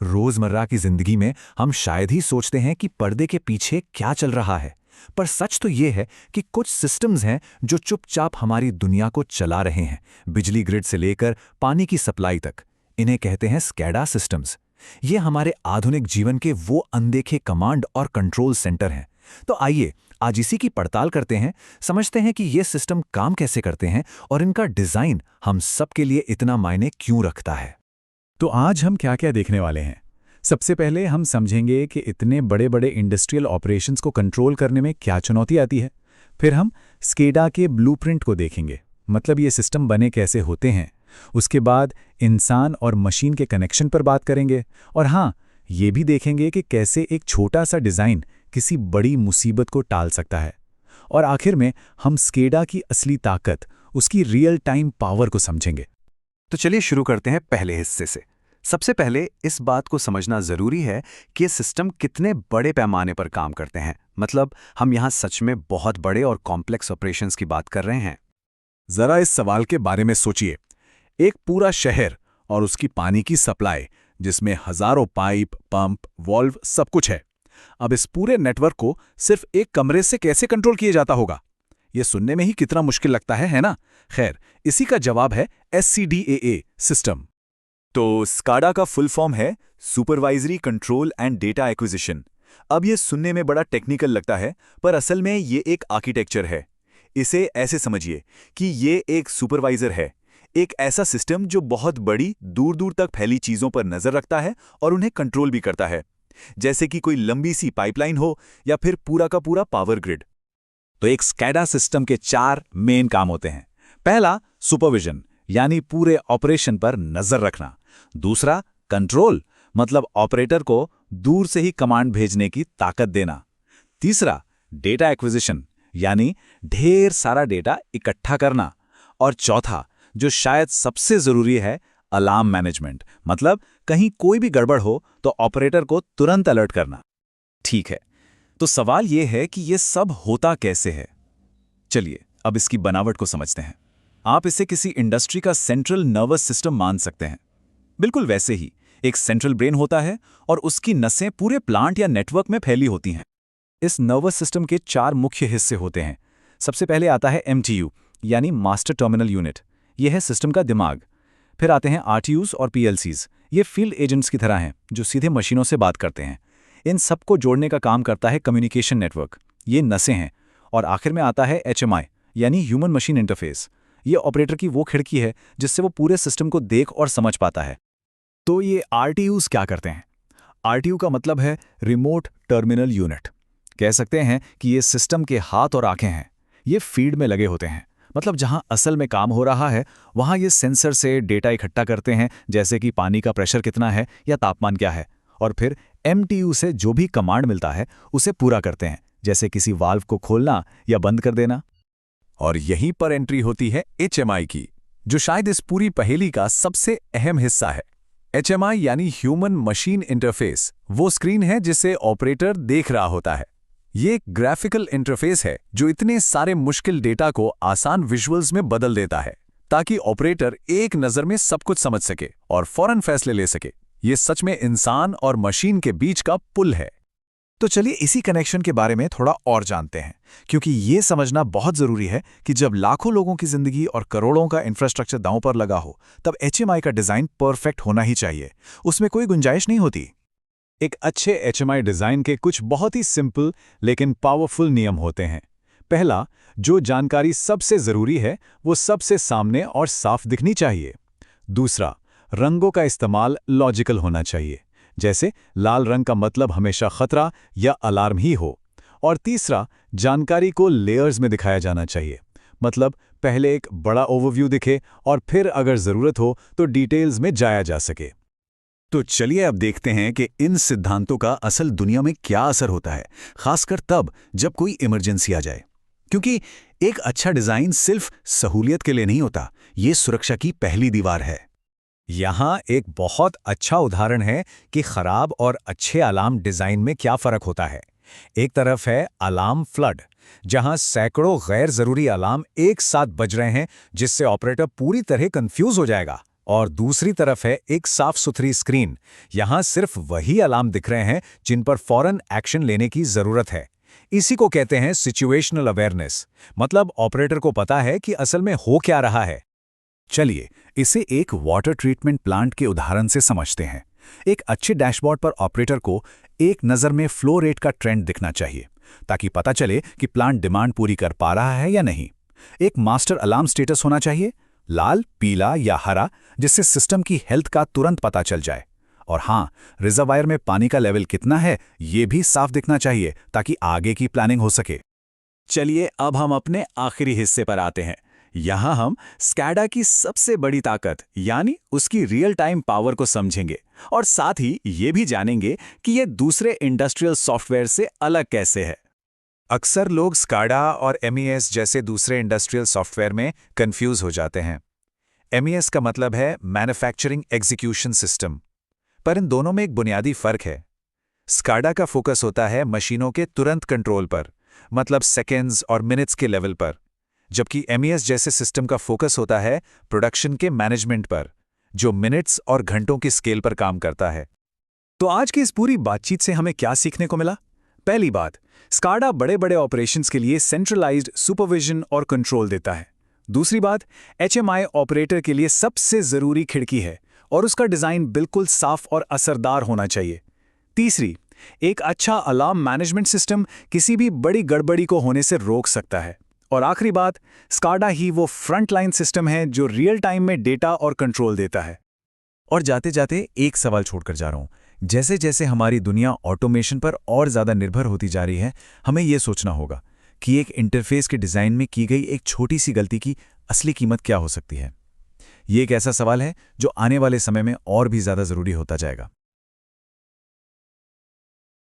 रोजमर्रा की जिंदगी में हम शायद ही सोचते हैं कि पर्दे के पीछे क्या चल रहा है। पर सच तो ये है कि कुछ सिस्टम्स हैं जो चुपचाप हमारी दुनिया को चला रहे हैं, बिजली ग्रिड से लेकर पानी की सप्लाई तक। इन्हें कहते हैं स्कैडा सिस्टम्स। ये हमारे आधुनिक जीवन के वो अनदेखे कमांड और कंट्रोल सेंटर हैं। तो आइए आज इसी की पड़ताल करते हैं, समझते हैं कि ये सिस्टम काम कैसे करते हैं और इनका डिजाइन हम सबके लिए इतना मायने क्यों रखता है। तो आज हम क्या क्या देखने वाले हैं। सबसे पहले हम समझेंगे कि इतने बड़े बड़े इंडस्ट्रियल ऑपरेशंस को कंट्रोल करने में क्या चुनौती आती है। फिर हम स्केडा के ब्लूप्रिंट को देखेंगे, मतलब ये सिस्टम बने कैसे होते हैं। उसके बाद इंसान और मशीन के कनेक्शन पर बात करेंगे, और हाँ, ये भी देखेंगे कि कैसे एक छोटा सा डिज़ाइन किसी बड़ी मुसीबत को टाल सकता है। और आखिर में हम स्केडा की असली ताकत, उसकी रियल टाइम पावर को समझेंगे। तो चलिए शुरू करते हैं पहले हिस्से से। सबसे पहले इस बात को समझना जरूरी है कि ये सिस्टम कितने बड़े पैमाने पर काम करते हैं। मतलब हम यहाँ सच में बहुत बड़े और कॉम्प्लेक्स ऑपरेशंस की बात कर रहे हैं। जरा इस सवाल के बारे में सोचिए। एक पूरा शहर और उसकी पानी की सप्लाई, जिसमें हजारों पाइप, पंप, वॉल्व सब कुछ है। अब इस पूरे नेटवर्क को सिर्फ एक कमरे से कैसे कंट्रोल किया जाता होगा? ये सुनने में ही कितना मुश्किल लगता है ना? खैर, इसी का जवाब है SCDA सिस्टम। तो स्काडा का फुल फॉर्म है supervisory control and data acquisition. अब ये सुनने में बड़ा टेक्निकल लगता है, पर असल में ये एक आर्किटेक्चर है। इसे ऐसे समझिए कि ये एक सुपरवाइजर है, एक ऐसा सिस्टम जो बहुत बड़ी, दूर दूर तक फैली चीज़ों पर नज़र रखता है और उन्हें कंट्रोल भी करता है, जैसे कि कोई लंबी सी पाइपलाइन हो या फिर पूरा का पूरा पावर ग्रिड। तो एक स्कैडा सिस्टम के 4 मेन काम होते हैं। पहला, सुपरविजन, यानी पूरे ऑपरेशन पर नजर रखना। दूसरा, कंट्रोल, मतलब ऑपरेटर को दूर से ही कमांड भेजने की ताकत देना। तीसरा, डेटा एक्विजिशन, यानी ढेर सारा डेटा इकट्ठा करना। और चौथा, जो शायद सबसे जरूरी है, अलार्म मैनेजमेंट, मतलब कहीं कोई भी गड़बड़ हो तो ऑपरेटर को तुरंत अलर्ट करना। ठीक है, तो सवाल यह है कि यह सब होता कैसे है। चलिए अब इसकी बनावट को समझते हैं। आप इसे किसी इंडस्ट्री का सेंट्रल नर्वस सिस्टम मान सकते हैं। बिल्कुल वैसे ही एक सेंट्रल ब्रेन होता है और उसकी नसें पूरे प्लांट या नेटवर्क में फैली होती हैं। इस नर्वस सिस्टम के 4 मुख्य हिस्से होते हैं। सबसे पहले आता है MTU, यानी मास्टर टर्मिनल यूनिट। यह है सिस्टम का दिमाग। फिर आते हैं RTUs और PLCs। ये फील्ड एजेंट्स की तरह हैं जो सीधे मशीनों से बात करते हैं। इन सबको जोड़ने का काम करता है कम्युनिकेशन नेटवर्क। ये नसें हैं। और आखिर में आता है HMI, यानी ह्यूमन मशीन इंटरफेस। ये ऑपरेटर की वो खिड़की है जिससे वो पूरे सिस्टम को देख और समझ पाता है। तो ये RTUs क्या करते हैं? RTU का मतलब है रिमोट टर्मिनल यूनिट। कह सकते हैं कि ये सिस्टम के हाथ और आंखें हैं। ये फील्ड में लगे होते हैं, मतलब जहां असल में काम हो रहा है वहां ये सेंसर से डेटा इकट्ठा करते हैं, जैसे कि पानी का प्रेशर कितना है या तापमान क्या है। और फिर MTU से जो भी कमांड मिलता है उसे पूरा करते हैं, जैसे किसी वाल्व को खोलना या बंद कर देना। और यहीं पर एंट्री होती है HMI की, जो शायद इस पूरी पहेली का सबसे अहम हिस्सा है। HMI यानी ह्यूमन मशीन इंटरफेस वो स्क्रीन है जिसे ऑपरेटर देख रहा होता है। ये एक ग्राफिकल इंटरफेस है जो इतने सारे मुश्किल डेटा को आसान विजुअल्स में बदल देता है, ताकि ऑपरेटर एक नज़र में सब कुछ समझ सके और फौरन फैसले ले सके। ये सच में इंसान और मशीन के बीच का पुल है। तो चलिए इसी कनेक्शन के बारे में थोड़ा और जानते हैं, क्योंकि ये समझना बहुत ज़रूरी है कि जब लाखों लोगों की ज़िंदगी और करोड़ों का इंफ्रास्ट्रक्चर दांव पर लगा हो, तब HMI का डिज़ाइन परफेक्ट होना ही चाहिए। उसमें कोई गुंजाइश नहीं होती। एक अच्छे HMI डिज़ाइन के कुछ बहुत ही सिंपल लेकिन पावरफुल नियम होते हैं। पहला, जो जानकारी सबसे ज़रूरी है वो सबसे सामने और साफ दिखनी चाहिए। दूसरा, रंगों का इस्तेमाल लॉजिकल होना चाहिए, जैसे लाल रंग का मतलब हमेशा खतरा या अलार्म ही हो। और तीसरा, जानकारी को लेयर्स में दिखाया जाना चाहिए, मतलब पहले एक बड़ा ओवरव्यू दिखे और फिर अगर ज़रूरत हो तो डिटेल्स में जाया जा सके। तो चलिए अब देखते हैं कि इन सिद्धांतों का असल दुनिया में क्या असर होता है, खासकर तब जब कोई इमरजेंसी आ जाए। क्योंकि एक अच्छा डिज़ाइन सिर्फ सहूलियत के लिए नहीं होता, ये सुरक्षा की पहली दीवार है। यहाँ एक बहुत अच्छा उदाहरण है कि खराब और अच्छे अलार्म डिज़ाइन में क्या फ़र्क होता है। एक तरफ है अलार्म फ्लड, जहां सैकड़ों गैर ज़रूरी अलार्म एक साथ बज रहे हैं, जिससे ऑपरेटर पूरी तरह कंफ्यूज हो जाएगा। और दूसरी तरफ है एक साफ सुथरी स्क्रीन। यहां सिर्फ वही अलार्म दिख रहे हैं जिन पर फौरन एक्शन लेने की जरूरत है। इसी को कहते हैं सिचुएशनल अवेयरनेस, मतलब ऑपरेटर को पता है कि असल में हो क्या रहा है। चलिए इसे एक वाटर ट्रीटमेंट प्लांट के उदाहरण से समझते हैं। एक अच्छे डैशबोर्ड पर ऑपरेटर को एक नज़र में फ्लो रेट का ट्रेंड दिखना चाहिए, ताकि पता चले कि प्लांट डिमांड पूरी कर पा रहा है या नहीं। एक मास्टर अलार्म स्टेटस होना चाहिए, लाल, पीला या हरा, जिससे सिस्टम की हेल्थ का तुरंत पता चल जाए। और हाँ, रिजर्वायर में पानी का लेवल कितना है ये भी साफ दिखना चाहिए, ताकि आगे की प्लानिंग हो सके। चलिए अब हम अपने आखिरी हिस्से पर आते हैं। यहाँ हम स्कैडा की सबसे बड़ी ताकत यानी उसकी रियल टाइम पावर को समझेंगे और साथ ही ये भी जानेंगे कि ये दूसरे इंडस्ट्रियल सॉफ्टवेयर से अलग कैसे है। अक्सर लोग स्काडा और MES जैसे दूसरे इंडस्ट्रियल सॉफ्टवेयर में कंफ्यूज हो जाते हैं। MES का मतलब है मैन्युफैक्चरिंग एग्जीक्यूशन सिस्टम, पर इन दोनों में एक बुनियादी फर्क है। स्काडा का फोकस होता है मशीनों के तुरंत कंट्रोल पर, मतलब सेकेंड्स और मिनट्स के लेवल पर, जबकि MES जैसे सिस्टम का फोकस होता है प्रोडक्शन के मैनेजमेंट पर, जो मिनट्स और घंटों की स्केल पर काम करता है। तो आज की इस पूरी बातचीत से हमें क्या सीखने को मिला? पहली बात, स्काडा बड़े बड़े ऑपरेशंस के लिए सेंट्रलाइज्ड सुपरविजन और कंट्रोल देता है। दूसरी बात, HMI ऑपरेटर के लिए सबसे जरूरी खिड़की है और उसका डिजाइन बिल्कुल साफ और असरदार होना चाहिए। तीसरी, एक अच्छा अलार्म मैनेजमेंट सिस्टम किसी भी बड़ी गड़बड़ी को होने से रोक सकता है। और आखिरी बात, स्काडा ही वो फ्रंटलाइन सिस्टम है जो रियल टाइम में डेटा और कंट्रोल देता है। और जाते जाते एक सवाल छोड़कर जा रहा हूं, जैसे जैसे हमारी दुनिया ऑटोमेशन पर और ज़्यादा निर्भर होती जा रही है, हमें यह सोचना होगा कि एक इंटरफेस के डिज़ाइन में की गई एक छोटी सी गलती की असली कीमत क्या हो सकती है। ये एक ऐसा सवाल है जो आने वाले समय में और भी ज़्यादा ज़रूरी होता जाएगा।